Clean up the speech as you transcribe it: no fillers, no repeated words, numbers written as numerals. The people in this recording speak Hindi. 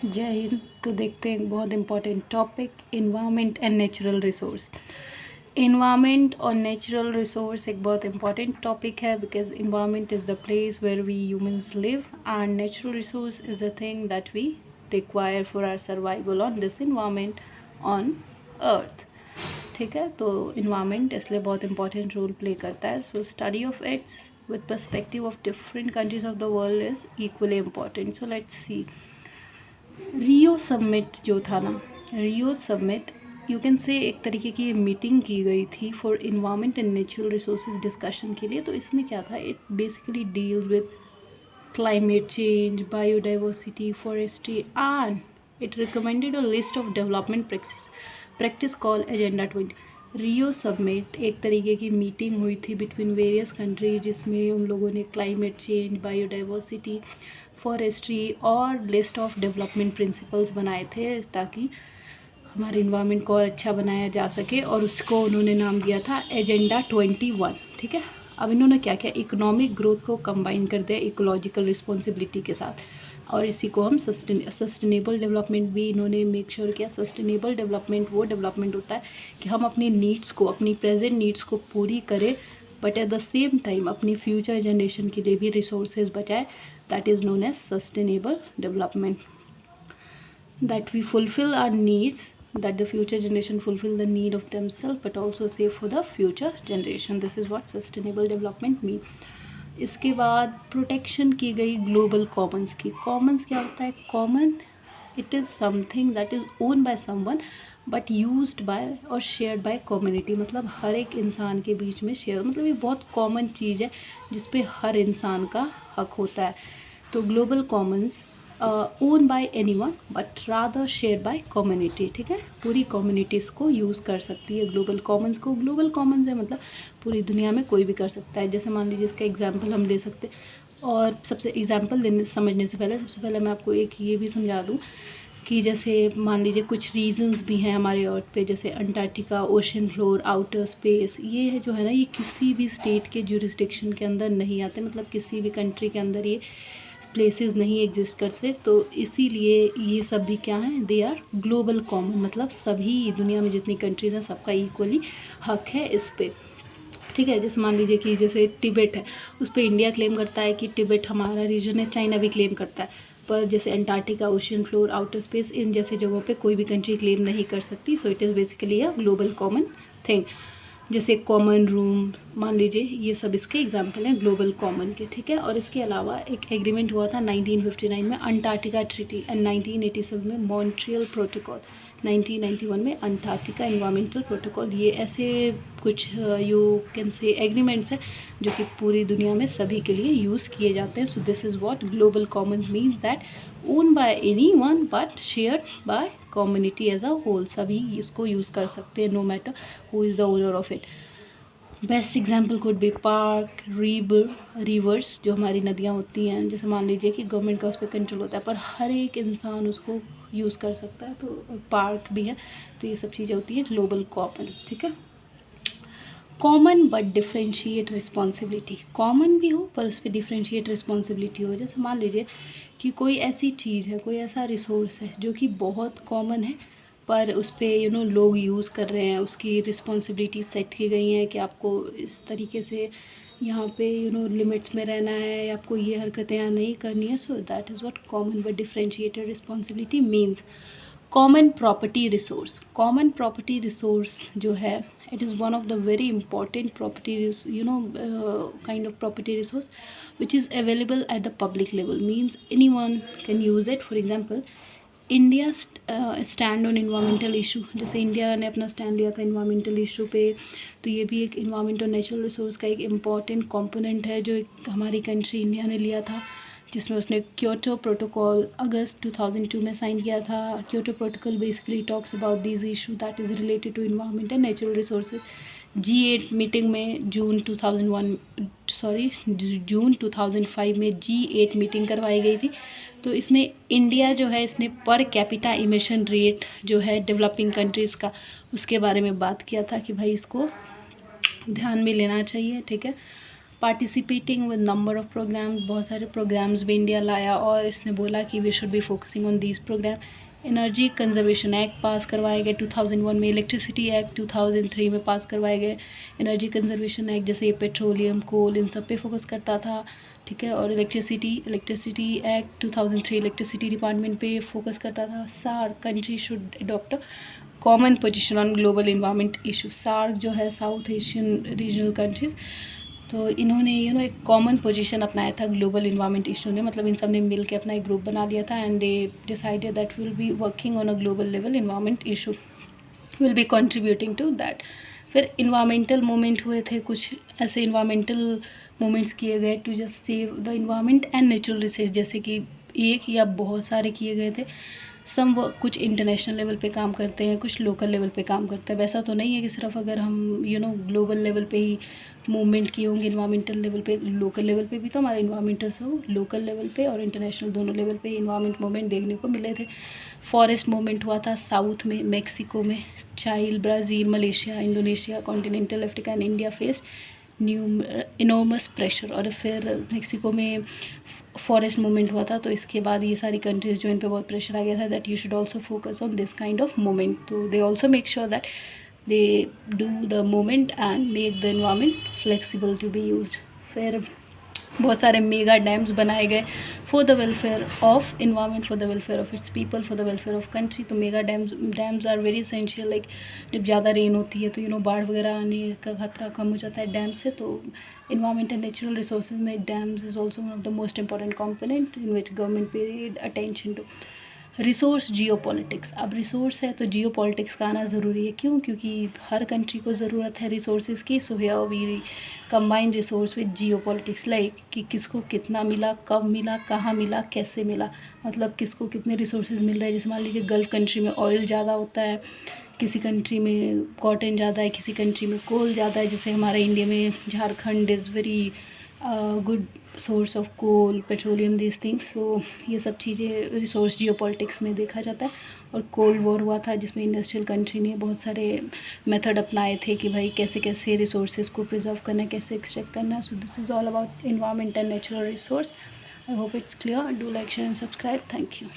जय हिंद। तो देखते हैं बहुत important topic, environment and natural resource. Environment और नेचुरल रिसोर्स एक बहुत इम्पॉर्टेंट टॉपिक है because environment is the place where we humans live and natural resource is a thing that we require for our survival on this environment on earth. ठीक है, तो इन्वायरमेंट इसलिए बहुत इंपॉर्टेंट रोल प्ले करता है। So study of its with perspective of different countries of the world is equally important. So let's see Rio summit जो था ना, Rio summit you can say एक तरीके की मीटिंग की गई थी for environment and natural resources discussion के लिए। तो इसमें क्या था, it basically deals with climate change, biodiversity, forestry, and it recommended a list of development practice called Agenda 20। Rio summit एक तरीके की मीटिंग हुई थी बिटवीन वेरियस कंट्रीज जिसमें उन लोगों ने क्लाइमेट चेंज, बायोडाइवर्सिटी, फॉरेस्ट्री और लिस्ट ऑफ डेवलपमेंट प्रिंसिपल्स बनाए थे ताकि हमारे इन्वायरमेंट को और अच्छा बनाया जा सके, और उसको उन्होंने नाम दिया था एजेंडा 21। ठीक है, अब इन्होंने क्या किया, इकोनॉमिक ग्रोथ को कंबाइन कर दिया इकोलॉजिकल रिस्पॉन्सिबिलिटी के साथ, और इसी को हम सस्टेनेबल डेवलपमेंट भी इन्होंने मेक श्योर किया। सस्टेनेबल डेवलपमेंट वो डेवलपमेंट होता है कि हम अपनी नीड्स को, अपनी प्रेजेंट नीड्स को पूरी करें but at the same time अपनी फ्यूचर जनरेशन के लिए भी रिसोर्सेज बचाए। That is known as sustainable development. That we fulfill our needs, that the future generation fulfill the need of themselves but also save for the future generation. This is what sustainable development mean। इसके बाद प्रोटेक्शन की गई ग्लोबल कॉमन्स की। कॉमन्स क्या होता है? Common it is something that is own by someone but used by और शेयर्ड बाय कम्युनिटी। मतलब हर एक इंसान के बीच में शेयर, मतलब ये बहुत कॉमन चीज़ है जिस पे हर इंसान का हक होता है। तो global commons own by anyone but rather share by community. ठीक है, पूरी कम्युनिटीज़ को यूज़ कर सकती है ग्लोबल कॉमन्स को। ग्लोबल कॉमन्स है मतलब पूरी दुनिया में कोई भी कर सकता है। जैसे मान लीजिए इसका एग्जांपल हम ले सकते हैं, और सबसे एग्जांपल लेने समझने से पहले सबसे पहले मैं आपको एक ये भी समझा दूँ कि जैसे मान लीजिए कुछ रीजन्स भी हैं हमारे अर्थ पे, जैसे Antarctica, ocean floor, outer space, ये है जो है ना, ये किसी भी स्टेट के जुरिस्डिक्शन के अंदर नहीं आते, मतलब किसी भी कंट्री के अंदर ये प्लेसेस नहीं एग्जिस्ट करते। तो इसीलिए ये सब भी क्या हैं, दे आर ग्लोबल कॉमन, मतलब सभी दुनिया में जितनी कंट्रीज़ हैं सबका इक्वली हक है इस पर। ठीक है, जैसे मान लीजिए कि जैसे तिब्बत है, उस पर इंडिया क्लेम करता है कि तिब्बत हमारा रीजन है, चाइना भी क्लेम करता है, पर जैसे Antarctica, ocean floor, outer space, इन जैसे जगहों पे कोई भी कंट्री क्लेम नहीं कर सकती। So it is basically a global common thing. जैसे कॉमन रूम मान लीजिए, ये सब इसके एग्जांपल हैं ग्लोबल कॉमन के। ठीक है, और इसके अलावा एक एग्रीमेंट हुआ था 1959 में अंटार्कटिका ट्रीटी, एंड 1987 में मॉन्ट्रियल प्रोटोकॉल, 1991 में अंटार्कटिका इन्वायरमेंटल प्रोटोकॉल। ये ऐसे कुछ यू कैन से एग्रीमेंट्स हैं जो कि पूरी दुनिया में सभी के लिए यूज़ किए जाते हैं। So this is what global commons means, that own by any one but share by community as a whole. सभी इसको यूज़ कर सकते हैं no matter who is the owner of it. Best example could be park, rivers, जो हमारी नदियाँ होती हैं, जैसे मान लीजिए कि गवर्नमेंट का उस पर कंट्रोल होता है पर हर एक इंसान उसको यूज़ कर सकता है, तो पार्क भी है। तो ये सब चीज़ें होती हैं ग्लोबल कॉमन। ठीक है, common but differentiate responsibility. Common भी हो पर उस पर डिफ्रेंशिएट रिस्पॉन्सिबिलिटी हो। जैसे मान लीजिए कि कोई ऐसी चीज़ है, कोई ऐसा रिसोर्स है जो कि बहुत कॉमन है पर उस पर लोग यूज़ कर रहे हैं, उसकी रिस्पॉन्सिबिलिटी सेट की गई हैं कि आपको इस तरीके से यहाँ पे लिमिट्स में रहना है, आपको ये हरकतें यहाँ नहीं करनी है। So that is what common but differentiated responsibility means. Common property resource. Common property resource जो है, it is one of the very important property kind of property resource which is available at the public level, means anyone can use it। for example India stand on environmental issue, जैसे इंडिया ने अपना स्टैंड लिया था इन्वामेंटल इशू पे, तो ये भी एक इन्वामेंट और नेचुरल रिसोर्स का एक इम्पॉर्टेंट कंपोनेंट है जो एक हमारी कंट्री इंडिया ने लिया था, जिसमें उसने क्योटो प्रोटोकॉल अगस्त 2002 में साइन किया था। Kyoto protocol basically talks about this issue that is related to environment and natural resources. G8 meeting में जून 2005 में G8 मीटिंग करवाई गई थी। तो इसमें इंडिया जो है, इसने पर कैपिटा इमिशन रेट जो है डेवलपिंग कंट्रीज़ का, उसके बारे में बात किया था कि भाई इसको ध्यान में लेना चाहिए। ठीक है, participating with number of programmes, बहुत सारे प्रोग्राम्स भी इंडिया लाया और इसने बोला कि we should be focusing on these programme. Energy conservation act pass करवाए गए 2001 में, इलेक्ट्रिसिटी एक्ट 2003 में पास करवाए गए। एनर्जी कंजर्वेशन एक्ट जैसे पेट्रोलियम, कोल, इन सब पे फोकस करता था, ठीक है। और इलेक्ट्रिसिटी एक्ट 2003 इलेक्ट्रिसिटी डिपार्टमेंट पे फोकस करता था। SAARC country should adopt common position on global environment issue. SAARC जो है साउथ एशियन रीजनल कंट्रीज़, तो इन्होंने एक कॉमन पोजीशन अपनाया था ग्लोबल इन्वायरमेंट इशू ने, मतलब इन सब ने मिल के अपना एक ग्रुप बना लिया था and they decided that will be working on a global level environment issue, will be contributing to that. फिर इन्वायरमेंटल मूवमेंट हुए थे, कुछ ऐसे इन्वायरमेंटल मूवमेंट्स किए गए to just save the environment and natural resource, जैसे कि एक या बहुत सारे किए गए थे। सम वर्क कुछ इंटरनेशनल लेवल पे काम करते हैं, कुछ लोकल लेवल पे काम करते हैं। वैसा तो नहीं है कि सिर्फ अगर हम ग्लोबल लेवल पे ही मूवमेंट किए होंगे इन्वायरमेंटल लेवल पे, लोकल लेवल पे भी तो हमारे इन्वायरमेंटल्स हो, लोकल लेवल पे और इंटरनेशनल दोनों लेवल पे इन्वायरमेंट मूवमेंट देखने को मिले थे। फॉरेस्ट मूवमेंट हुआ था साउथ में, मेक्सिको में, चाइल, Brazil, Malaysia, Indonesia, continental Africa and India faced enormous pressure. और फिर मेक्सिको में फॉरेस्ट मूवमेंट हुआ था, तो इसके बाद ये सारी कंट्रीज़ जो इन पे बहुत प्रेशर आ गया था that you should also focus on this kind of movement, तो they also make sure that they do the movement and make the environment flexible to be used. फिर बहुत सारे मेगा डैम्स बनाए गए for the welfare of environment, for the welfare of its people, for the welfare of country. तो mega dams are very essential, like जब ज़्यादा रेन होती है तो बाढ़ वगैरह आने का खतरा कम हो जाता है डैम से। तो इन्वायरमेंट एंड नेचुरल रिसोर्सेज में dams is also one of the most important component in which government paid attention to. Resource geopolitics, अब रिसोर्स है तो जियोपॉलिटिक्स का आना ज़रूरी है। क्यों? क्योंकि हर कंट्री को ज़रूरत है रिसोर्सेज की। So here we combine resource with geopolitics, like कि किसको कितना मिला, कब मिला, कहाँ मिला, कैसे मिला, मतलब किसको कितने रिसोर्सेज मिल रहे हैं। जैसे मान लीजिए गल्फ़ कंट्री में ऑयल ज़्यादा होता है, किसी कंट्री में कॉटन ज़्यादा है, किसी कंट्री में कोल ज़्यादा है। जैसे हमारे इंडिया में Jharkhand is very good source of coal, petroleum, this things. So ये सब चीज़ें रिसोर्स जियोपॉलिटिक्स में देखा जाता है। और कोल्ड वॉर हुआ था जिसमें इंडस्ट्रियल कंट्री ने बहुत सारे मेथड अपनाए थे कि भाई कैसे कैसे रिसोर्सेज को प्रिजर्व करना है, कैसे एक्सट्रैक्ट करना है। सो this is all about environment and natural resource. I hope it's clear. Do like, share and subscribe. Thank you.